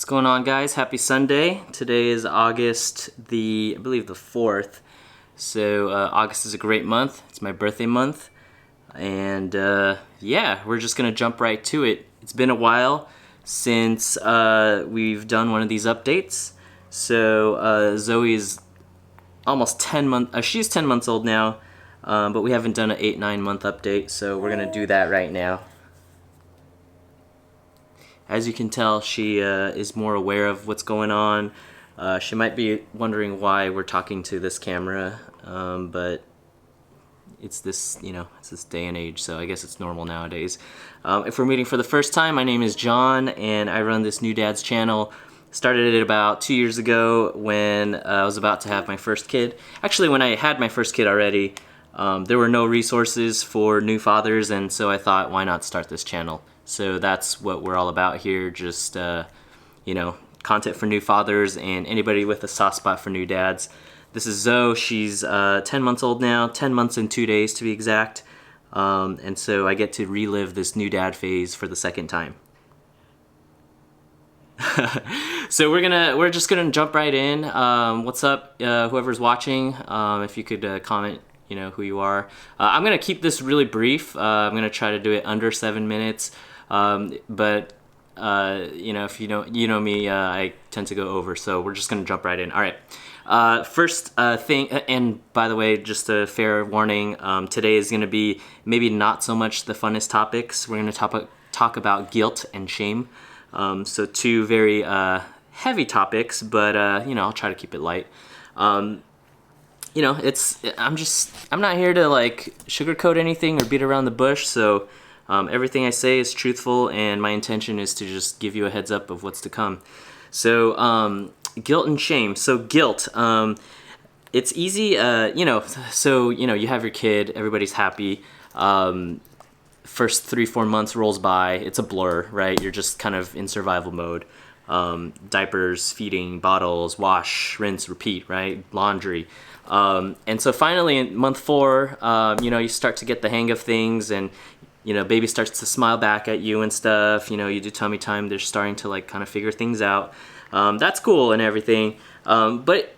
What's going on, guys? Happy Sunday. Today is August I believe the 4th. So August is a great month. It's my birthday month. And yeah, we're just gonna jump right to it. It's been a while since we've done one of these updates. So Zoe is almost 10 months, she's 10 months old now, but we haven't done an 8-9 month update, so we're gonna do that right now. As you can tell, she is more aware of what's going on. She might be wondering why we're talking to this camera, but it's this, it's this day and age, so I guess it's normal nowadays. If we're meeting for the first time, my name is John, and I run this New Dad's channel. Started it about 2 years ago when I was about to have my first kid. Actually, when I had my first kid already, there were no resources for new fathers, and so I thought, why not start this channel? So that's what we're all about here, just, content for new fathers and anybody with a soft spot for new dads. This is Zoe. She's 10 months old now, 10 months and 2 days to be exact. And so I get to relive this new dad phase for the second time. So we're just gonna jump right in. What's up, whoever's watching? If you could comment, who you are. I'm gonna keep this really brief. I'm gonna try to do it under 7 minutes. But if you know me, I tend to go over, so we're just gonna jump right in. All right. First thing, and by the way, just a fair warning, today is gonna be maybe not so much the funnest topics. We're gonna talk about guilt and shame. So two very heavy topics, but I'll try to keep it light. I'm not here to like sugarcoat anything or beat around the bush, so everything I say is truthful, and my intention is to just give you a heads up of what's to come. So guilt and shame. So guilt, it's easy, so you have your kid, everybody's happy. First 3-4 months rolls by, it's a blur, right? You're just kind of in survival mode. Diapers, feeding, bottles, wash, rinse, repeat, right? Laundry. And so finally in month 4, you start to get the hang of things, and baby starts to smile back at you and stuff. You do tummy time, they're starting to like kind of figure things out. That's cool and everything. But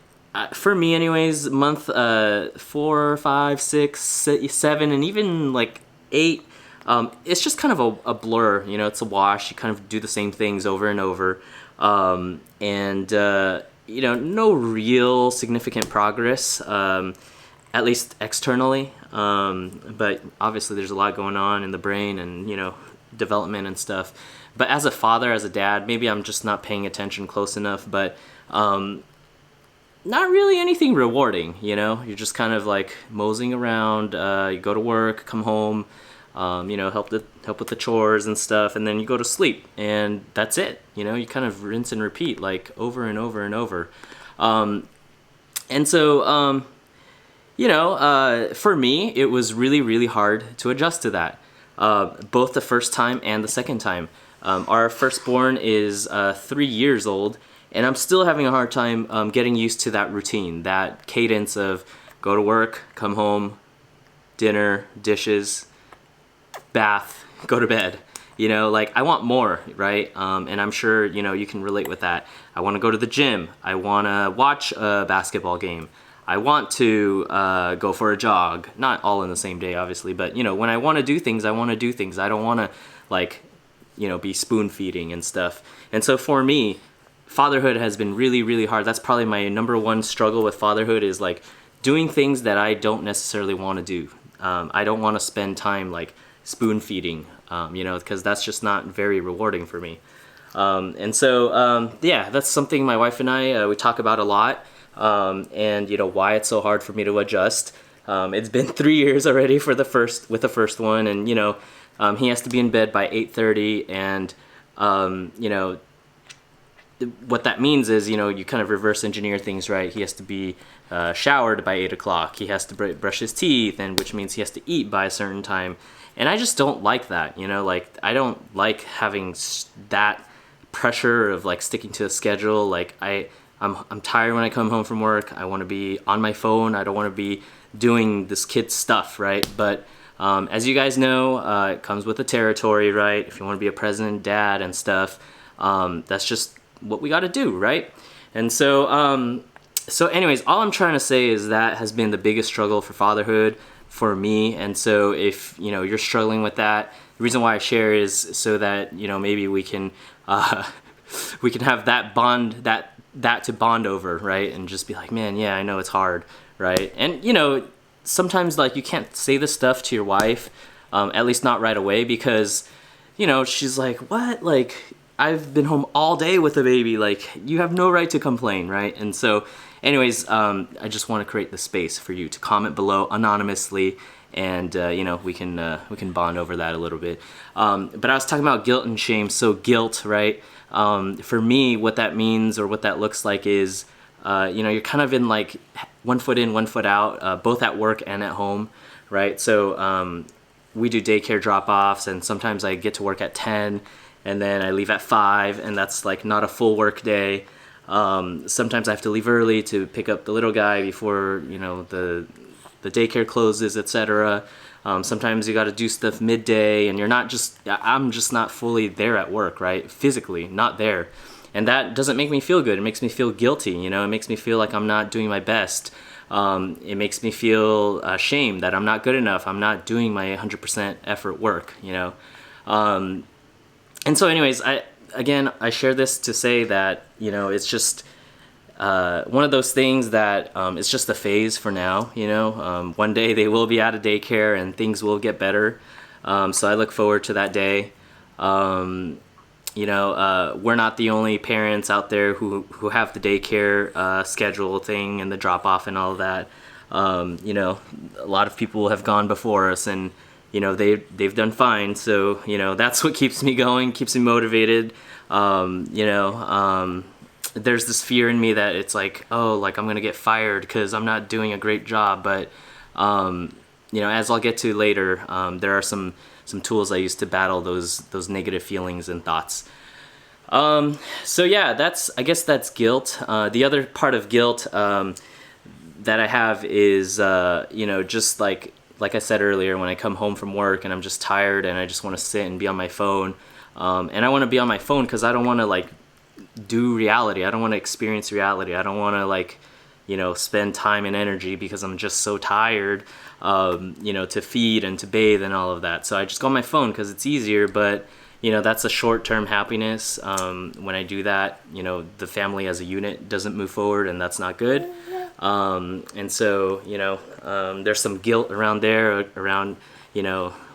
for me anyways, month 4, 5, 6, 7, and even like 8, it's just kind of a blur. It's a wash. You kind of do the same things over and over. No real significant progress, at least externally. But obviously there's a lot going on in the brain and, development and stuff. But as a father, as a dad, maybe I'm just not paying attention close enough, but not really anything rewarding, You're just kind of like moseying around, you go to work, come home, help with the chores and stuff, and then you go to sleep, and that's it. You kind of rinse and repeat like over and over and over. For me, it was really, really hard to adjust to that, both the first time and the second time. Our firstborn is 3 years old, and I'm still having a hard time getting used to that routine, that cadence of go to work, come home, dinner, dishes, bath, go to bed. I want more, right? And I'm sure, you can relate with that. I want to go to the gym. I want to watch a basketball game. I want to go for a jog. Not all in the same day, obviously, but, when I want to do things, I want to do things. I don't want to, be spoon feeding and stuff. And so for me, fatherhood has been really, really hard. That's probably my number one struggle with fatherhood, is like doing things that I don't necessarily want to do. I don't want to spend time like spoon feeding, because that's just not very rewarding for me. That's something my wife and I, we talk about a lot, and why it's so hard for me to adjust. It's been 3 years already with the first one, and he has to be in bed by 8:30, and what that means is, you kind of reverse engineer things, right? He has to be showered by 8 o'clock. He has to brush his teeth, and which means he has to eat by a certain time. And I just don't like that, I don't like having that pressure of like sticking to a schedule. I'm tired when I come home from work. I want to be on my phone. I don't want to be doing this kid stuff, right? But as you guys know, it comes with the territory, right? If you want to be a president dad and stuff, that's just what we got to do, right? And so anyways, all I'm trying to say is that has been the biggest struggle for fatherhood for me. And so if, you're struggling with that, the reason why I share is so that, maybe we can we can have that bond, that to bond over, right? And just be like, man, yeah, I know it's hard, right? And sometimes like you can't say this stuff to your wife, at least not right away, because she's like, what? Like, I've been home all day with a baby. Like, you have no right to complain, right? And so anyways, I just want to create the space for you to comment below anonymously, and we can bond over that a little bit. But I was talking about guilt and shame. So guilt, right? For me, what that means or what that looks like is, you're kind of in like one foot in, one foot out, both at work and at home, right? So we do daycare drop-offs, and sometimes I get to work at 10, and then I leave at 5, and that's like not a full work day. Sometimes I have to leave early to pick up the little guy before the daycare closes, etc. Sometimes you got to do stuff midday, and I'm just not fully there at work, right? Physically not there, and that doesn't make me feel good. It makes me feel guilty. It makes me feel like I'm not doing my best. It makes me feel ashamed that I'm not good enough. I'm not doing my 100% effort work. And so anyways, I share this to say that, it's just one of those things that it's just a phase for now. One day they will be out of daycare and things will get better. So I look forward to that day. We're not the only parents out there who have the daycare schedule thing and the drop off and all of that. A lot of people have gone before us, and they've done fine. So that's what keeps me going, keeps me motivated. There's this fear in me that it's like, oh, like I'm gonna get fired because I'm not doing a great job. But as I'll get to later, there are some tools I use to battle those negative feelings and thoughts. So yeah, I guess that's guilt. The other part of guilt that I have is just like I said earlier, when I come home from work and I'm just tired and I just want to sit and be on my phone. And I want to be on my phone because I don't want to like do reality. I don't want to experience reality. I don't want to like, spend time and energy because I'm just so tired, to feed and to bathe and all of that. So I just go on my phone because it's easier, but that's a short-term happiness. When I do that, the family as a unit doesn't move forward, and that's not good. And so, there's some guilt around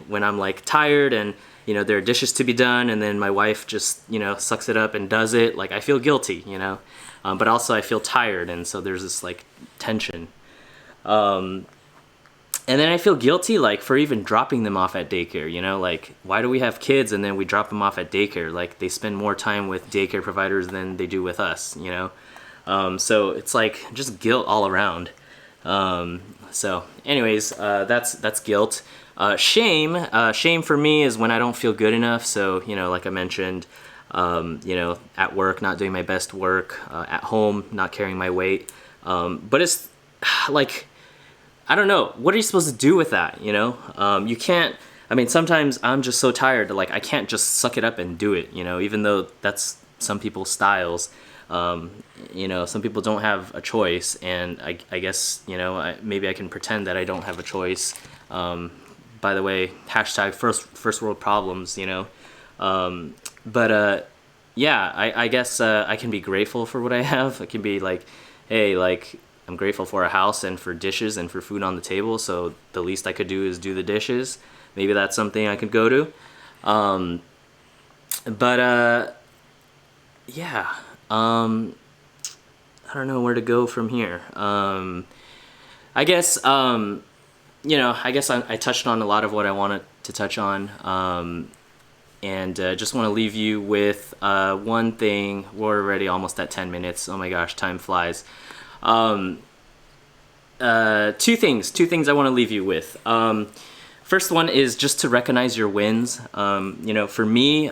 when I'm like tired and, there are dishes to be done, and then my wife just, sucks it up and does it. Like, I feel guilty, but also I feel tired. And so there's this like tension. And then I feel guilty, like, for even dropping them off at daycare, like, why do we have kids and then we drop them off at daycare? Like, they spend more time with daycare providers than they do with us, So it's like just guilt all around. So anyways, that's guilt. Shame for me is when I don't feel good enough. So, like I mentioned, at work, not doing my best work, at home, not carrying my weight. But it's like, I don't know. What are you supposed to do with that? You can't, sometimes I'm just so tired that like, I can't just suck it up and do it, even though that's some people's styles. Some people don't have a choice, and I guess, maybe I can pretend that I don't have a choice. By the way, hashtag first world problems, but yeah, I guess I can be grateful for what I have. I can be like, hey, like, I'm grateful for a house and for dishes and for food on the table, so the least I could do is do the dishes. Maybe that's something I could go to. Yeah, I don't know where to go from here. I guess, I touched on a lot of what I wanted to touch on, and just want to leave you with one thing. We're already almost at 10 minutes. Oh my gosh, time flies. Two things I want to leave you with. First one is just to recognize your wins. For me,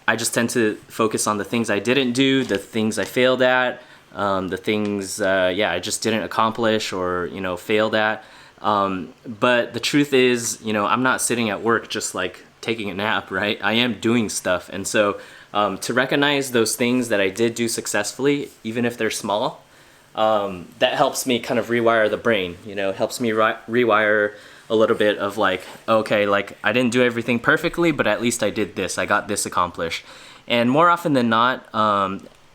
I just tend to focus on the things I didn't do, the things I failed at, the things, I just didn't accomplish or, failed at. But the truth is, I'm not sitting at work just like taking a nap, right? I am doing stuff. And so to recognize those things that I did do successfully, even if they're small, that helps me kind of rewire the brain, you know, helps me rewire a little bit of like, okay, like I didn't do everything perfectly, but at least I did this, I got this accomplished. And more often than not,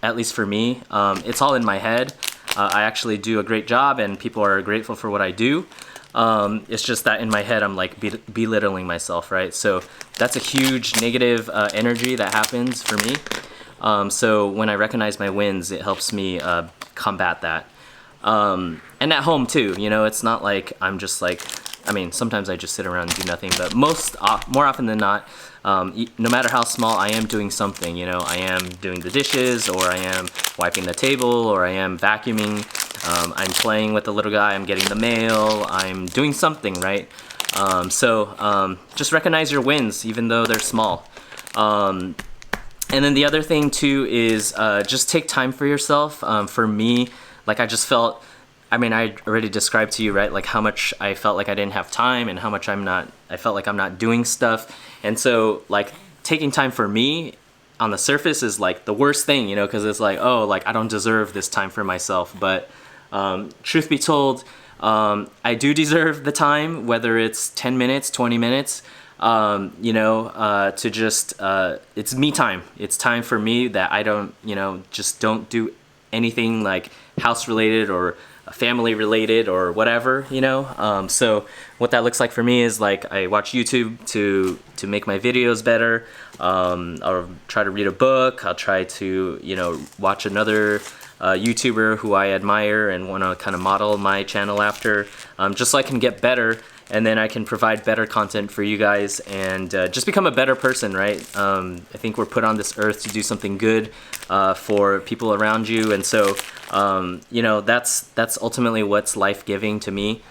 at least for me, it's all in my head. I actually do a great job and people are grateful for what I do. It's just that in my head I'm like belittling myself, right? So that's a huge negative energy that happens for me. So when I recognize my wins, it helps me combat that. And at home too, you know, it's not like I'm just like, I mean, sometimes I just sit around and do nothing, but more often than not, no matter how small, I am doing something, you know, I am doing the dishes, or I am wiping the table, or I am vacuuming, I'm playing with the little guy, I'm getting the mail, I'm doing something, right? So just recognize your wins, even though they're small. And then the other thing too is just take time for yourself. For me, like I just felt, I mean, I already described to you, right? Like how much I felt like I didn't have time and how much I felt like I'm not doing stuff. And so like taking time for me on the surface is like the worst thing, you know, because it's like, oh, like I don't deserve this time for myself. But truth be told, I do deserve the time, whether it's 10 minutes, 20 minutes, you know, to just, it's me time. It's time for me that I don't, you know, just don't do anything like house related or family related or whatever, you know. So what that looks like for me is like I watch YouTube to make my videos better. I'll try to read a book. I'll try to, you know, watch another YouTuber who I admire and want to kind of model my channel after, just so I can get better, and then I can provide better content for you guys and just become a better person, right? I think we're put on this earth to do something good for people around you, and so you know, that's ultimately what's life-giving to me.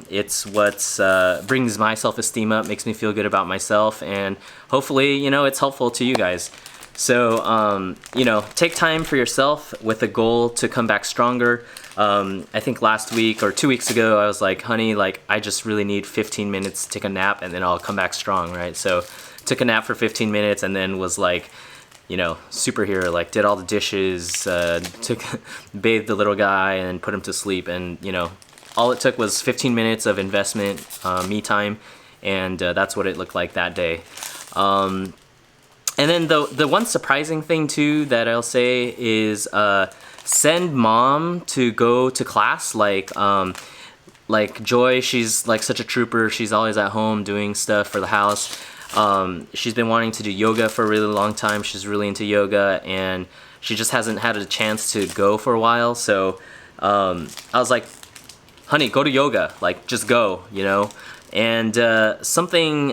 It's what brings my self-esteem up, makes me feel good about myself, and hopefully, you know, it's helpful to you guys. So, you know, take time for yourself with a goal to come back stronger. I think last week or 2 weeks ago, I was like, honey, like, I just really need 15 minutes to take a nap and then I'll come back strong, right? So took a nap for 15 minutes and then was like, you know, superhero, like did all the dishes, bathed the little guy and put him to sleep. And, you know, all it took was 15 minutes of investment, me time. And that's what it looked like that day. And then the one surprising thing too that I'll say is send mom to go to class. Like Joy, she's like such a trooper. She's always at home doing stuff for the house. She's been wanting to do yoga for a really long time. She's really into yoga and she just hasn't had a chance to go for a while. So I was like, honey, go to yoga. Like just go, you know. And something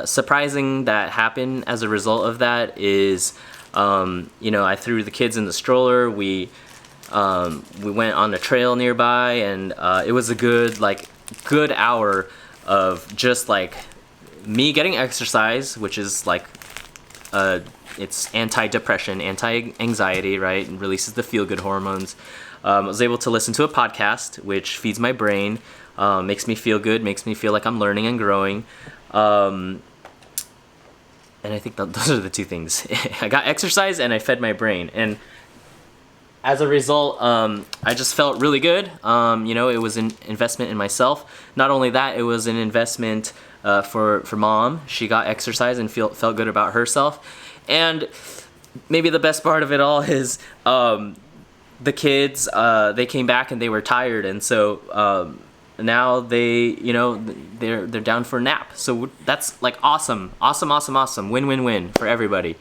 surprising that happened as a result of that is, you know, I threw the kids in the stroller. We went on a trail nearby, and it was a good hour of just like me getting exercise, which is like it's anti-depression, anti-anxiety, right? And releases the feel-good hormones. I was able to listen to a podcast, which feeds my brain. Makes me feel good, makes me feel like I'm learning and growing. And I think those are the two things. I got exercise and I fed my brain. And as a result, I just felt really good. You know, it was an investment in myself. Not only that, it was an investment for mom. She got exercise and felt good about herself. And maybe the best part of it all is the kids, they came back and they were tired. And so now they, you know, they're down for a nap. So that's like awesome, win-win-win for everybody.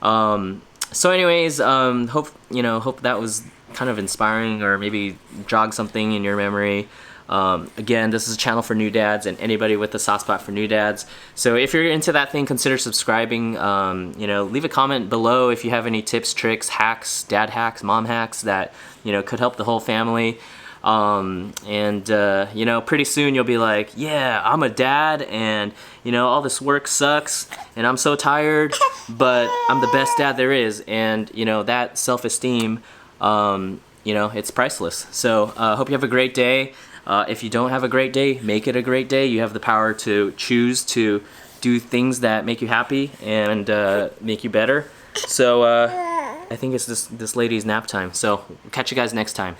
So anyways, hope that was kind of inspiring or maybe jog something in your memory. Again, this is a channel for new dads and anybody with a soft spot for new dads. So if you're into that thing, consider subscribing. You know, leave a comment below if you have any tips, tricks, hacks, dad hacks, mom hacks that, you know, could help the whole family. You know, pretty soon you'll be like, yeah, I'm a dad and, you know, all this work sucks and I'm so tired, but I'm the best dad there is. And, you know, that self-esteem, you know, it's priceless. So, hope you have a great day. If you don't have a great day, make it a great day. You have the power to choose to do things that make you happy and make you better. So I think it's this lady's nap time. So catch you guys next time.